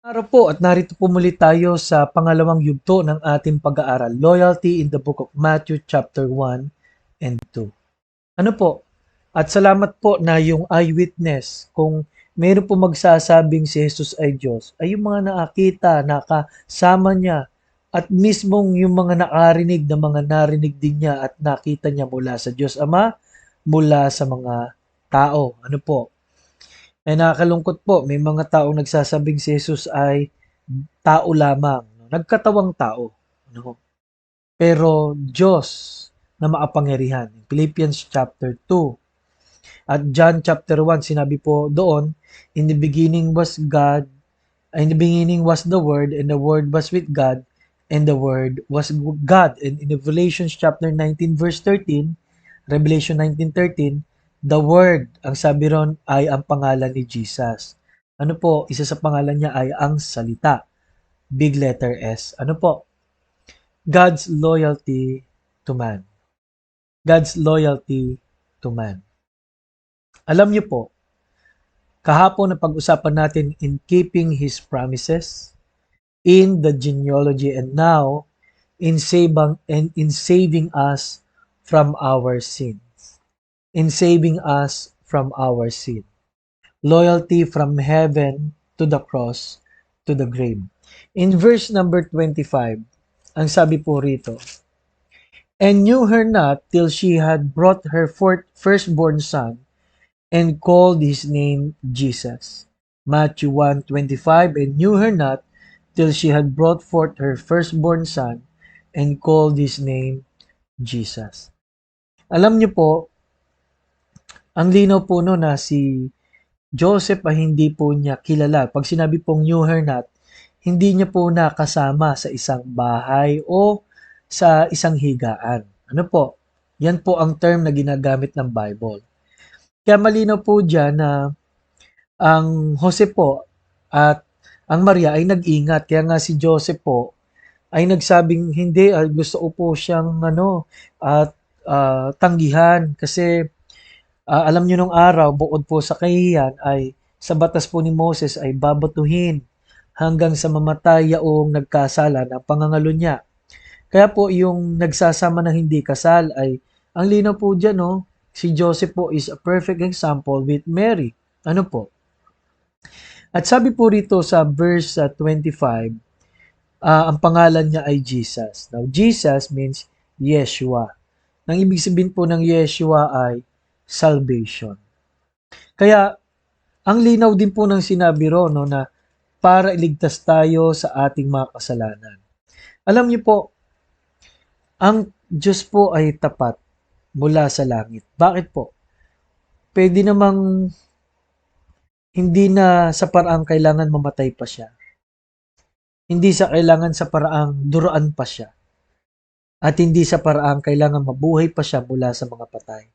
Araw po at narito po muli tayo sa pangalawang yugto ng ating pag-aaral, Loyalty in the Book of Matthew chapter 1 and 2. Ano po? At salamat po na yung eyewitness, kung mayroon po magsasabing si Jesus ay Diyos, ay yung mga nakakita, nakasama niya, at mismong yung mga nakarinig na mga narinig din niya at nakita niya mula sa Diyos Ama, mula sa mga tao. Ano po? Ay nakakalungkot po, may mga taong nagsasabing si Jesus ay tao lamang, no? Nagkatawang tao, no? Pero Diyos na makapangyarihan. Philippians chapter 2 at John chapter 1, sinabi po doon, in the beginning was God, in the beginning was the Word, and the Word was with God, and the Word was God. And in Revelation chapter 19 verse 13, Revelation 19:13, the Word, ang sabi ron ay ang pangalan ni Jesus. Ano po, isa sa pangalan niya ay ang salita. Big letter S. Ano po? God's loyalty to man. God's loyalty to man. Alam niyo po, kahapon na pag-usapan natin in keeping His promises, in the genealogy, and now in saving us from our sins. In saving us from our sin. Loyalty from heaven to the cross to the grave. In verse number 25, ang sabi po rito, and knew her not till she had brought her firstborn son, and called his name Jesus. Matthew 1:25, and knew her not till she had brought forth her firstborn son, and called his name Jesus. Alam niyo po, ang linaw po no na si Joseph ay hindi po niya kilala. Pag sinabi pong knew her not, hindi niya po nakasama sa isang bahay o sa isang higaan. Ano po? Yan po ang term na ginagamit ng Bible. Kaya malinaw po dyan na ang Jose po at ang Maria ay nag-ingat. Kaya nga si Joseph po ay nagsabing hindi, gusto ko po siyang at tanggihan kasi alam niyo nung araw, bukod po sa kahihiyan ay sa batas po ni Moses ay babatuhin hanggang sa mamatay yaong nagkasala ng pangangalo niya. Kaya po yung nagsasama ng hindi kasal ay ang linaw po dyan, no? Si Joseph po is a perfect example with Mary. Ano po? At sabi po rito sa verse 25, ang pangalan niya ay Jesus. Now, Jesus means Yeshua. Ang ibig sabihin po ng Yeshua ay salvation. Kaya, ang linaw din po ng sinabi ro, no, na para iligtas tayo sa ating mga kasalanan. Alam niyo po, ang Diyos po ay tapat mula sa langit. Bakit po? Pwede namang hindi na sa paraang kailangan mamatay pa siya. Hindi sa kailangan sa paraang duruan pa siya. At hindi sa paraang kailangan mabuhay pa siya mula sa mga patay.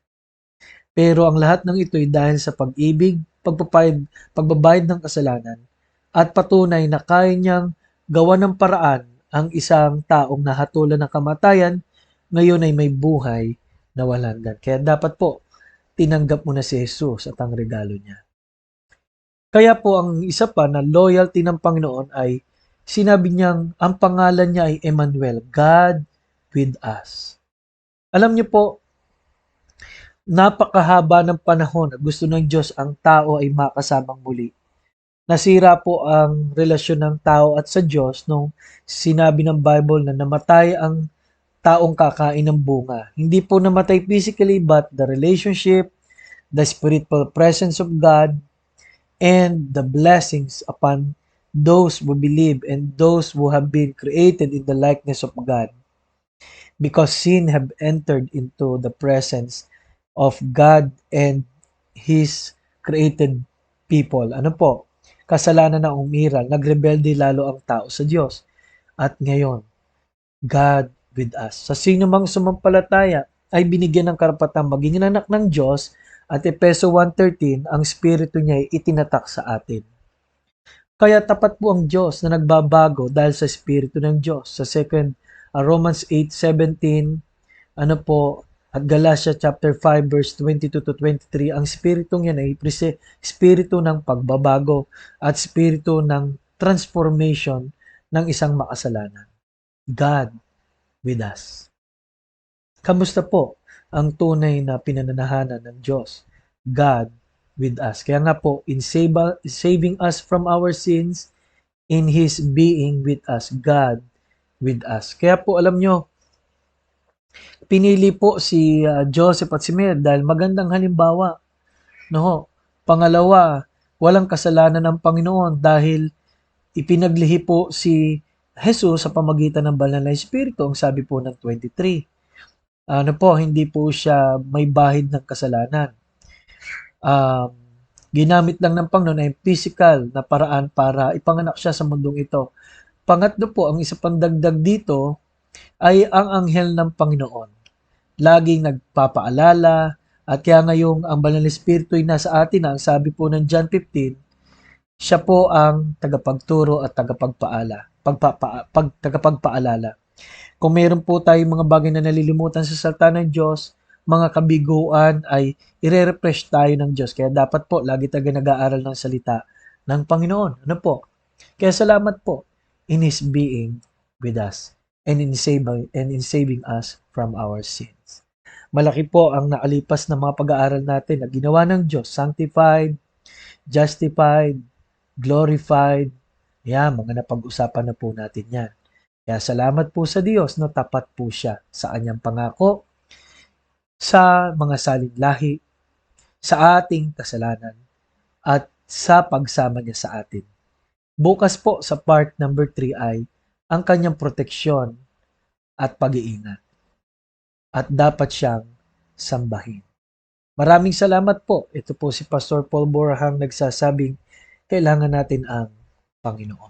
Pero ang lahat ng ito ay dahil sa pag-ibig, pagbabayad ng kasalanan, at patunay na kaya niyang gawa ng paraan ang isang taong nahatulan ng kamatayan, ngayon ay may buhay na walang hanggan. Kaya dapat po, tinanggap mo na si Jesus at ang regalo niya. Kaya po ang isa pa na loyalty ng Panginoon ay sinabi niyang ang pangalan niya ay Emmanuel, God with us. Alam niyo po, napakahaba ng panahon na gusto ng Diyos ang tao ay makasamang muli. Nasira po ang relasyon ng tao at sa Diyos nung sinabi ng Bible na namatay ang taong kakain ng bunga. Hindi po namatay physically but the relationship, the spiritual presence of God, and the blessings upon those who believe and those who have been created in the likeness of God. Because sin have entered into the presence of God and His created people. Ano po? Kasalanan na umiral, nagrebelde lalo ang tao sa Diyos. At ngayon, God with us. Sa sino mang sumampalataya ay binigyan ng karapatang maging anak ng Diyos at Efeso 1:13, ang Espiritu niya ay itinatak sa atin. Kaya tapat po ang Diyos na nagbabago dahil sa Espiritu ng Diyos. Sa Romans 8:17, ano po, at Galatia chapter 5 verse 22 to 23, ang spiritong yan ay espiritu ng pagbabago at espiritu ng transformation ng isang makasalanan. God with us. Kamusta po ang tunay na pinananahanan ng Diyos? God with us. Kaya nga po, in saving us from our sins, in His being with us, God with us. Kaya po alam nyo, pinili po si Joseph at si Mary dahil magandang halimbawa. No? Pangalawa, walang kasalanan ng Panginoon dahil ipinaglihi po si Jesus sa pamagitan ng banal na Espiritu, ang sabi po ng 23. Hindi po siya may bahid ng kasalanan. Ginamit lang ng Panginoon ay physical na paraan para ipanganak siya sa mundong ito. Pangatlo po, ang isa pang dagdag dito ay ang anghel ng Panginoon. Laging nagpapaalala at kaya ngayong ang banal na Espiritu ay nasa atin na, ang sabi po ng John 15, siya po ang tagapagturo at tagapagpaalala. Kung mayroon po tayong mga bagay na nalilimutan sa salita ng Diyos, mga kabiguan ay ire-refresh tayo ng Diyos. Kaya dapat po, lagi tayo nag-aaral ng salita ng Panginoon. Ano po? Kaya salamat po in His being with us and in saving us from our sins. Malaki po ang nakalipas na mga pag-aaral natin na ginawa ng Diyos. Sanctified, justified, glorified. Yan, mga napag-usapan na po natin yan. Kaya salamat po sa Diyos na tapat po siya sa kanyang pangako, sa mga saling lahi, sa ating kasalanan, at sa pagsama niya sa atin. Bukas po sa part number 3 ay ang kanyang proteksyon at pag-iingat. At dapat siyang sambahin. Maraming salamat po. Ito po si Pastor Paul Borahang nagsasabing kailangan natin ang Panginoon.